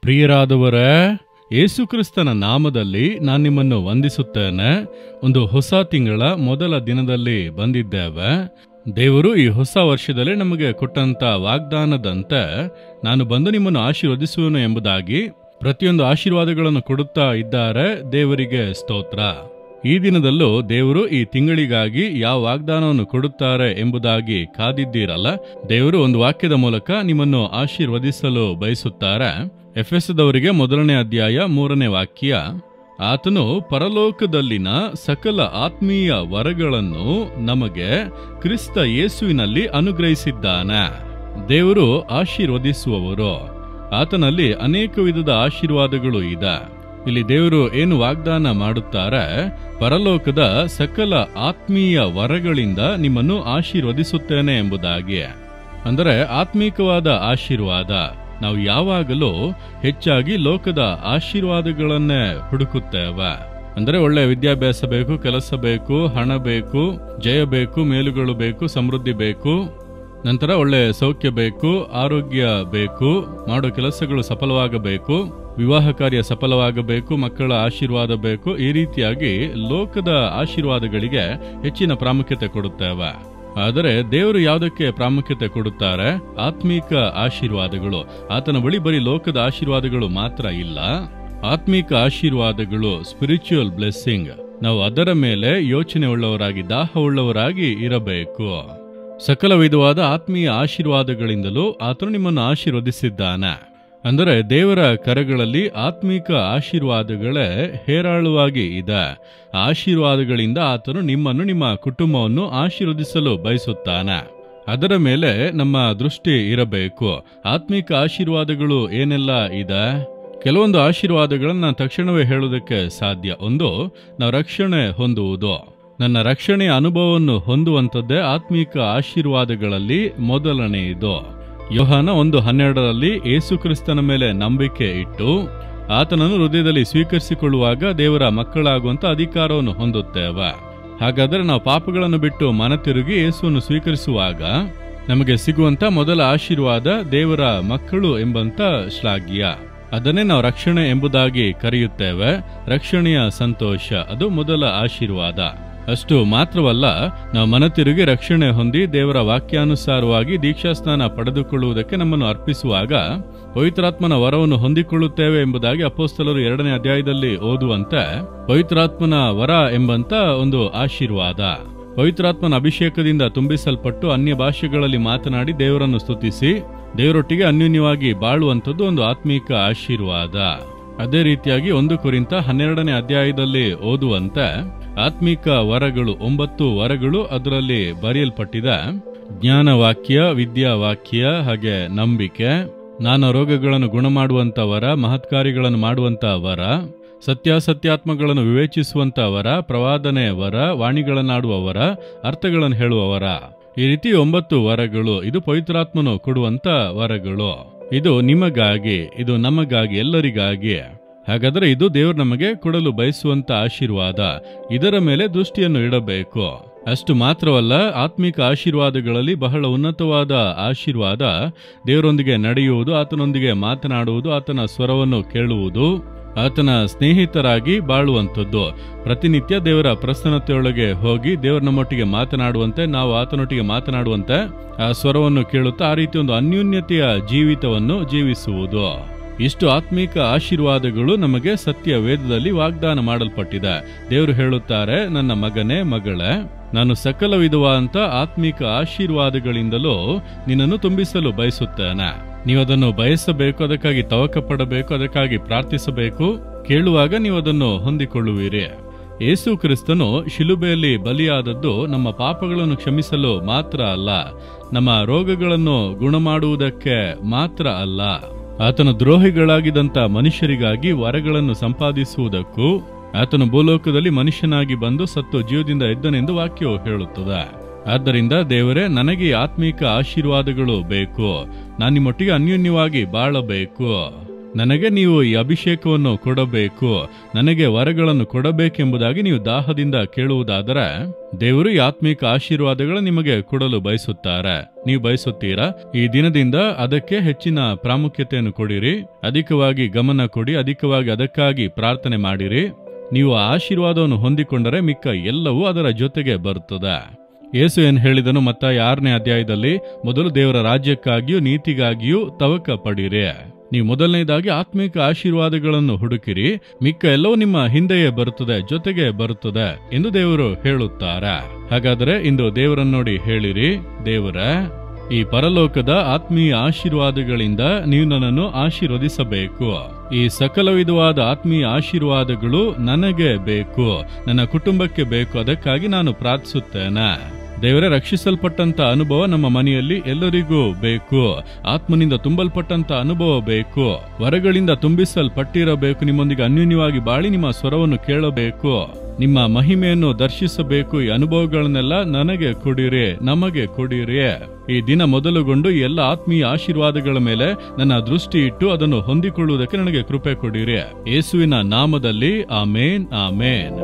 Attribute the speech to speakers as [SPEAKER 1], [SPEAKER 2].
[SPEAKER 1] ಪ್ರಿಯರಾದವರೇ, ಯೇಸುಕ್ರಿಸ್ತನ ನಾಮದಲ್ಲಿ ನಾನು ನಿಮ್ಮನ್ನು ವಂದಿಸುತ್ತೇನೆ. ಒಂದು ಹೊಸ ತಿಂಗಳ ಮೊದಲ ದಿನದಲ್ಲಿ ಬಂದಿದ್ದೇವೆ. ದೇವರು ಈ ಹೊಸ ವರ್ಷದಲ್ಲಿ ನಮಗೆ ಕೊಟ್ಟಂತ ವಾಗ್ದಾನದಂತೆ ನಾನು ಬಂದು ನಿಮ್ಮನ್ನು ಆಶೀರ್ವದಿಸುವೆನು ಎಂಬುದಾಗಿ ಪ್ರತಿಯೊಂದು ಆಶೀರ್ವಾದಗಳನ್ನು ಕೊಡುತ್ತಾ ಇದ್ದಾರೆ. ದೇವರಿಗೆ ಸ್ತೋತ್ರ. ಈ ದಿನದಲ್ಲೂ ದೇವರು ಈ ತಿಂಗಳಿಗಾಗಿ ಯಾವ ವಾಗ್ದಾನವನ್ನು ಕೊಡುತ್ತಾರೆ ಎಂಬುದಾಗಿ ಕಾದಿದ್ದೀರಲ್ಲ. ದೇವರು ಒಂದು ವಾಕ್ಯದ ಮೂಲಕ ನಿಮ್ಮನ್ನು ಆಶೀರ್ವದಿಸಲು ಬಯಸುತ್ತಾರೆ. ಎಫೆಸದವರಿಗೆ 1ನೇ ಅಧ್ಯಾಯ 3ನೇ ವಾಕ್ಯ, ಆತನು ಪರಲೋಕದಲ್ಲಿನ ಸಕಲ ಆತ್ಮೀಯ ವರಗಳನ್ನು ನಮಗೆ ಕ್ರಿಸ್ತ ಯೇಸುವಿನಲ್ಲಿ ಅನುಗ್ರಹಿಸಿದ್ದಾನೆ. ದೇವರು ಆಶೀರ್ವದಿಸುವವರು. ಆತನಲ್ಲಿ ಅನೇಕ ವಿಧದ ಆಶೀರ್ವಾದಗಳು ಇದೆ. ಇಲ್ಲಿ ದೇವರು ಏನು ವಾಗ್ದಾನ ಮಾಡುತ್ತಾರೆ? ಪರಲೋಕದ ಸಕಲ ಆತ್ಮೀಯ ವರಗಳಿಂದ ನಿಮ್ಮನ್ನು ಆಶೀರ್ವದಿಸುತ್ತೇನೆ ಎಂಬುದಾಗಿ. ಅಂದರೆ ಆತ್ಮೀಕವಾದ ಆಶೀರ್ವಾದ. ನಾವು ಯಾವಾಗಲೂ ಹೆಚ್ಚಾಗಿ ಲೋಕದ ಆಶೀರ್ವಾದಗಳನ್ನೇ ಹುಡುಕುತ್ತೇವೆ. ಅಂದರೆ ಒಳ್ಳೆಯ ವಿದ್ಯಾಭ್ಯಾಸ ಬೇಕು, ಕೆಲಸ ಬೇಕು, ಹಣ ಬೇಕು, ಜಯ ಬೇಕು, ಮೇಲುಗಳು ಬೇಕು, ಸಮೃದ್ಧಿ ಬೇಕು, ನಂತರ ಒಳ್ಳೆಯ ಸೌಖ್ಯ ಬೇಕು, ಆರೋಗ್ಯ ಬೇಕು, ಮಾಡೋ ಕೆಲಸಗಳು ಸಫಲವಾಗಬೇಕು, ವಿವಾಹ ಕಾರ್ಯ ಸಫಲವಾಗಬೇಕು, ಮಕ್ಕಳ ಆಶೀರ್ವಾದ ಬೇಕು. ಈ ರೀತಿಯಾಗಿ ಲೋಕದ ಆಶೀರ್ವಾದಗಳಿಗೆ ಹೆಚ್ಚಿನ ಪ್ರಾಮುಖ್ಯತೆ ಕೊಡುತ್ತೇವೆ. ಆದರೆ ದೇವರು ಯಾವುದಕ್ಕೆ ಪ್ರಾಮುಖ್ಯತೆ ಕೊಡುತ್ತಾರೆ? ಆತ್ಮೀಕ ಆಶೀರ್ವಾದಗಳು. ಆತನ ಬಳಿ ಬರೀ ಲೋಕದ ಆಶೀರ್ವಾದಗಳು ಮಾತ್ರ ಇಲ್ಲ, ಆತ್ಮೀಕ ಆಶೀರ್ವಾದಗಳು, ಸ್ಪಿರಿಚುವಲ್ ಬ್ಲೆಸ್ಸಿಂಗ್. ನಾವು ಅದರ ಮೇಲೆ ಯೋಚನೆ ಉಳ್ಳವರಾಗಿ, ದಾಹ ಉಳ್ಳವರಾಗಿ ಇರಬೇಕು. ಸಕಲ ವಿಧವಾದ ಆತ್ಮೀಯ ಆಶೀರ್ವಾದಗಳಿಂದಲೂ ಆತನು ನಿಮ್ಮನ್ನು ಆಶೀರ್ವದಿಸಿದ್ದಾನೆ. ಅಂದರೆ ದೇವರ ಕರಗಳಲ್ಲಿ ಆತ್ಮೀಕ ಆಶೀರ್ವಾದಗಳೇ ಹೇರಾಳವಾಗಿ ಇದೆ. ಆಶೀರ್ವಾದಗಳಿಂದ ಆತನು ನಿಮ್ಮನ್ನು, ನಿಮ್ಮ ಕುಟುಂಬವನ್ನು ಆಶೀರ್ವದಿಸಲು ಬಯಸುತ್ತಾನೆ. ಅದರ ಮೇಲೆ ನಮ್ಮ ದೃಷ್ಟಿ ಇರಬೇಕು. ಆತ್ಮೀಕ ಆಶೀರ್ವಾದಗಳು ಏನೆಲ್ಲ ಇದೆ? ಕೆಲವೊಂದು ಆಶೀರ್ವಾದಗಳನ್ನು ತಕ್ಷಣವೇ ಹೇಳುವುದಕ್ಕೆ ಸಾಧ್ಯ. ಒಂದು, ನಾವು ರಕ್ಷಣೆ ಹೊಂದುವುದು. ನನ್ನ ರಕ್ಷಣೆಯ ಅನುಭವವನ್ನು ಹೊಂದುವಂಥದ್ದೇ ಆತ್ಮೀಕ ಆಶೀರ್ವಾದಗಳಲ್ಲಿ ಮೊದಲನೆಯದು. ಯೋಹಾನ 1:12 ಯೇಸುಕ್ರಿಸ್ತನ ಮೇಲೆ ನಂಬಿಕೆ ಇಟ್ಟು ಆತನನ್ನು ಹೃದಯದಲ್ಲಿ ಸ್ವೀಕರಿಸಿಕೊಳ್ಳುವಾಗ ದೇವರ ಮಕ್ಕಳಾಗುವಂತ ಅಧಿಕಾರವನ್ನು ಹೊಂದುತ್ತೇವೆ. ಹಾಗಾದರೆ ನಾವು ಪಾಪಗಳನ್ನು ಬಿಟ್ಟು ಮನ ತಿರುಗಿ ಯೇಸುವನ್ನು ಸ್ವೀಕರಿಸುವಾಗ ನಮಗೆ ಸಿಗುವಂತ ಮೊದಲ ಆಶೀರ್ವಾದ ದೇವರ ಮಕ್ಕಳು ಎಂಬಂತ ಶ್ಲಾಘ್ಯ. ಅದನ್ನೇ ನಾವು ರಕ್ಷಣೆ ಎಂಬುದಾಗಿ ಕರೆಯುತ್ತೇವೆ. ರಕ್ಷಣೆಯ ಸಂತೋಷ, ಅದು ಮೊದಲ ಆಶೀರ್ವಾದ. ಅಷ್ಟು ಮಾತ್ರವಲ್ಲ, ನಾವು ಮನ ತಿರುಗಿ ರಕ್ಷಣೆ ಹೊಂದಿ ದೇವರ ವಾಕ್ಯಾನುಸಾರವಾಗಿ ದೀಕ್ಷಾಸ್ನಾನ ಪಡೆದುಕೊಳ್ಳುವುದಕ್ಕೆ ನಮ್ಮನ್ನು ಅರ್ಪಿಸುವಾಗ ಪವಿತ್ರಾತ್ಮನ ವರವನ್ನು ಹೊಂದಿಕೊಳ್ಳುತ್ತೇವೆ ಎಂಬುದಾಗಿ ಅಪೊಸ್ತಲರು 2ನೇ ಅಧ್ಯಾಯದಲ್ಲಿ ಓದುವಂತೆ ಪವಿತ್ರಾತ್ಮನ ವರ ಎಂಬಂತ ಒಂದು ಆಶೀರ್ವಾದ. ಪವಿತ್ರಾತ್ಮನ ಅಭಿಷೇಕದಿಂದ ತುಂಬಿಸಲ್ಪಟ್ಟು ಅನ್ಯ ಭಾಷೆಗಳಲ್ಲಿ ಮಾತನಾಡಿ ದೇವರನ್ನು ಸ್ತುತಿಸಿ ದೇವರೊಟ್ಟಿಗೆ ಅನ್ಯೋನ್ಯವಾಗಿ ಬಾಳುವಂಥದ್ದು ಒಂದು ಆತ್ಮೀಕ ಆಶೀರ್ವಾದ. ಅದೇ ರೀತಿಯಾಗಿ 1 ಕೊರಿಂಥ 12ನೇ ಅಧ್ಯಾಯದಲ್ಲಿ ಓದುವಂತೆ ಆತ್ಮೀಕ ವರಗಳು 9 ವರಗಳು ಅದರಲ್ಲಿ ಬರೆಯಲ್ಪಟ್ಟಿದೆ. ಜ್ಞಾನವಾಕ್ಯ, ವಿದ್ಯಾವಾಕ್ಯ, ಹಾಗೆ ನಂಬಿಕೆ, ನಾನಾ ರೋಗಗಳನ್ನು ಗುಣ ಮಾಡುವಂತ ವರ, ಮಹತ್ಕಾರ್ಯಗಳನ್ನು ಮಾಡುವಂತ ವರ, ಸತ್ಯಾಸತ್ಯಾತ್ಮಗಳನ್ನು ವಿವೇಚಿಸುವಂತ ವರ, ಪ್ರವಾದನೆ ವರ, ವಾಣಿಗಳನ್ನಾಡುವ ವರ, ಅರ್ಥಗಳನ್ನು ಹೇಳುವ ವರ. ಈ ರೀತಿ 9 ವರಗಳು. ಇದು ಪವಿತ್ರಾತ್ಮನು ಕೊಡುವಂತ ವರಗಳು. ಇದು ನಿಮಗಾಗಿ, ಇದು ನಮಗಾಗಿ, ಎಲ್ಲರಿಗಾಗಿ. ಹಾಗಾದರೆ ಇದು ದೇವರು ನಮಗೆ ಕೊಡಲು ಬಯಸುವಂತ ಆಶೀರ್ವಾದ. ಇದರ ಮೇಲೆ ದೃಷ್ಟಿಯನ್ನು ಇಡಬೇಕು. ಅಷ್ಟು ಮಾತ್ರವಲ್ಲ, ಆತ್ಮಿಕ ಆಶೀರ್ವಾದಗಳಲ್ಲಿ ಬಹಳ ಉನ್ನತವಾದ ಆಶೀರ್ವಾದ ದೇವರೊಂದಿಗೆ ನಡೆಯುವುದು, ಆತನೊಂದಿಗೆ ಮಾತನಾಡುವುದು, ಆತನ ಸ್ವರವನ್ನು ಕೇಳುವುದು, ಆತನ ಸ್ನೇಹಿತರಾಗಿ ಬಾಳುವಂಥದ್ದು. ಪ್ರತಿನಿತ್ಯ ದೇವರ ಪ್ರಸನ್ನತೆಯೊಳಗೆ ಹೋಗಿ ದೇವರು ನಮ್ಮೊಟ್ಟಿಗೆ ಮಾತನಾಡುವಂತೆ, ನಾವು ಆತನೊಟ್ಟಿಗೆ ಮಾತನಾಡುವಂತೆ ಆ ಸ್ವರವನ್ನು ಕೇಳುತ್ತಾ ಆ ರೀತಿ ಒಂದು ಅನ್ಯೋನ್ಯತೆಯ ಜೀವಿತವನ್ನು ಜೀವಿಸುವುದು. ಇಷ್ಟು ಆತ್ಮೀಕ ಆಶೀರ್ವಾದಗಳು ನಮಗೆ ಸತ್ಯ ವೇದದಲ್ಲಿ ವಾಗ್ದಾನ ಮಾಡಲ್ಪಟ್ಟಿದೆ. ದೇವರು ಹೇಳುತ್ತಾರೆ, ನನ್ನ ಮಗನೇ, ಮಗಳೇ, ನಾನು ಸಕಲ ವಿಧವಾದಂಥ ಆತ್ಮೀಕ ಆಶೀರ್ವಾದಗಳಿಂದಲೂ ನಿನ್ನನ್ನು ತುಂಬಿಸಲು ಬಯಸುತ್ತೇನೆ. ನೀವು ಅದನ್ನು ಬಯಸಬೇಕು, ಅದಕ್ಕಾಗಿ ತವಕ ಪಡಬೇಕು, ಅದಕ್ಕಾಗಿ ಪ್ರಾರ್ಥಿಸಬೇಕು. ಕೇಳುವಾಗ ನೀವು ಅದನ್ನು ಹೊಂದಿಕೊಳ್ಳುವಿರಿ. ಯೇಸು ಕ್ರಿಸ್ತನು ಶಿಲುಬೆಯಲ್ಲಿ ಬಲಿಯಾದದ್ದು ನಮ್ಮ ಪಾಪಗಳನ್ನು ಕ್ಷಮಿಸಲು ಮಾತ್ರ ಅಲ್ಲ, ನಮ್ಮ ರೋಗಗಳನ್ನು ಗುಣಮಾಡುವುದಕ್ಕೆ ಮಾತ್ರ ಅಲ್ಲ, ಆತನ ದ್ರೋಹಿಗಳಾಗಿದ್ದಂಥ ಮನುಷ್ಯರಿಗಾಗಿ ವರಗಳನ್ನು ಸಂಪಾದಿಸುವುದಕ್ಕೂ ಆತನು ಭೂಲೋಕದಲ್ಲಿ ಮನುಷ್ಯನಾಗಿ ಬಂದು ಸತ್ತು ಜೀವದಿಂದ ಎದ್ದನೆಂದು ವಾಕ್ಯವು ಹೇಳುತ್ತದೆ. ಆದ್ದರಿಂದ ದೇವರೇ, ನನಗೆ ಆತ್ಮೀಕ ಆಶೀರ್ವಾದಗಳು ಬೇಕು, ನಾನು ನಿಮ್ಮೊಟ್ಟಿಗೆ ಅನ್ಯೋನ್ಯವಾಗಿ ಬಾಳಬೇಕು. ನನಗೆ ನೀವು ಈ ಅಭಿಷೇಕವನ್ನು ಕೊಡಬೇಕು, ನನಗೆ ವರಗಳನ್ನು ಕೊಡಬೇಕೆಂಬುದಾಗಿ ನೀವು ದಾಹದಿಂದ ಕೇಳುವುದಾದರೆ ದೇವರು ಈ ಆತ್ಮಿಕ ಆಶೀರ್ವಾದಗಳು ನಿಮಗೆ ಕೊಡಲು ಬಯಸುತ್ತಾರೆ. ನೀವು ಬಯಸುತ್ತೀರಾ? ಈ ದಿನದಿಂದ ಅದಕ್ಕೆ ಹೆಚ್ಚಿನ ಪ್ರಾಮುಖ್ಯತೆಯನ್ನು ಕೊಡಿರಿ, ಅಧಿಕವಾಗಿ ಗಮನ ಕೊಡಿ, ಅಧಿಕವಾಗಿ ಅದಕ್ಕಾಗಿ ಪ್ರಾರ್ಥನೆ ಮಾಡಿರಿ. ನೀವು ಆ ಆಶೀರ್ವಾದವನ್ನು ಹೊಂದಿಕೊಂಡರೆ ಮಿಕ್ಕ ಎಲ್ಲವೂ ಅದರ ಜೊತೆಗೆ ಬರುತ್ತದೆ. ಯೇಸು ಏನು ಹೇಳಿದನು? ಮತ್ತಾಯ 6ನೇ ಅಧ್ಯಾಯದಲ್ಲಿ, ಮೊದಲು ದೇವರ ರಾಜ್ಯಕ್ಕಾಗಿಯೂ ನೀತಿಗಾಗಿಯೂ ತವಕ ಪಡಿರಿ. ನೀವು ಮೊದಲನೇದಾಗಿ ಆತ್ಮಿಕ ಆಶೀರ್ವಾದಗಳನ್ನು ಹುಡುಕಿರಿ, ಮಿಕ್ಕ ಎಲ್ಲವೂ ನಿಮ್ಮ ಹಿಂದೆಯೇ ಬರುತ್ತದೆ, ಜೊತೆಗೆ ಬರುತ್ತದೆ ಎಂದು ದೇವರು ಹೇಳುತ್ತಾರೆ. ಹಾಗಾದರೆ ಇಂದು ದೇವರನ್ನು ನೋಡಿ ಹೇಳಿರಿ, ದೇವರ ಈ ಪರಲೋಕದ ಆತ್ಮೀಯ ಆಶೀರ್ವಾದಗಳಿಂದ ನೀವು ನನ್ನನ್ನು ಆಶೀರ್ವದಿಸಬೇಕು. ಈ ಸಕಲ ವಿಧವಾದ ಆತ್ಮೀಯ ಆಶೀರ್ವಾದಗಳು ನನಗೆ ಬೇಕು, ನನ್ನ ಕುಟುಂಬಕ್ಕೆ ಬೇಕು. ಅದಕ್ಕಾಗಿ ನಾನು ಪ್ರಾರ್ಥಿಸುತ್ತೇನೆ. ದೇವರೇ, ರಕ್ಷಿಸಲ್ಪಟ್ಟಂತ ಅನುಭವ ನಮ್ಮ ಮನೆಯಲ್ಲಿ ಎಲ್ಲರಿಗೂ ಬೇಕು. ಆತ್ಮನಿಂದ ತುಂಬಲ್ಪಟ್ಟಂತ ಅನುಭವ ಬೇಕು. ವರಗಳಿಂದ ತುಂಬಿಸಲ್ಪಟ್ಟಿರಬೇಕು. ನಿಮ್ಮೊಂದಿಗೆ ಅನ್ಯೋನ್ಯವಾಗಿ ಬಾಳಿ ನಿಮ್ಮ ಸ್ವರವನ್ನು ಕೇಳಬೇಕು, ನಿಮ್ಮ ಮಹಿಮೆಯನ್ನು ದರ್ಶಿಸಬೇಕು. ಈ ಅನುಭವಗಳನ್ನೆಲ್ಲ ನನಗೆ ಕೊಡಿರಿ, ನಮಗೆ ಕೊಡಿರಿ. ಈ ದಿನ ಮೊದಲುಗೊಂಡು ಈ ಎಲ್ಲ ಆತ್ಮೀಯ ಆಶೀರ್ವಾದಗಳ ಮೇಲೆ ನನ್ನ ದೃಷ್ಟಿ ಇಟ್ಟು ಅದನ್ನು ಹೊಂದಿಕೊಳ್ಳುವುದಕ್ಕೆ ನನಗೆ ಕೃಪೆ ಕೊಡಿರಿ. ಯೇಸುವಿನ ನಾಮದಲ್ಲಿ ಆಮೇನ್, ಆಮೇನ್.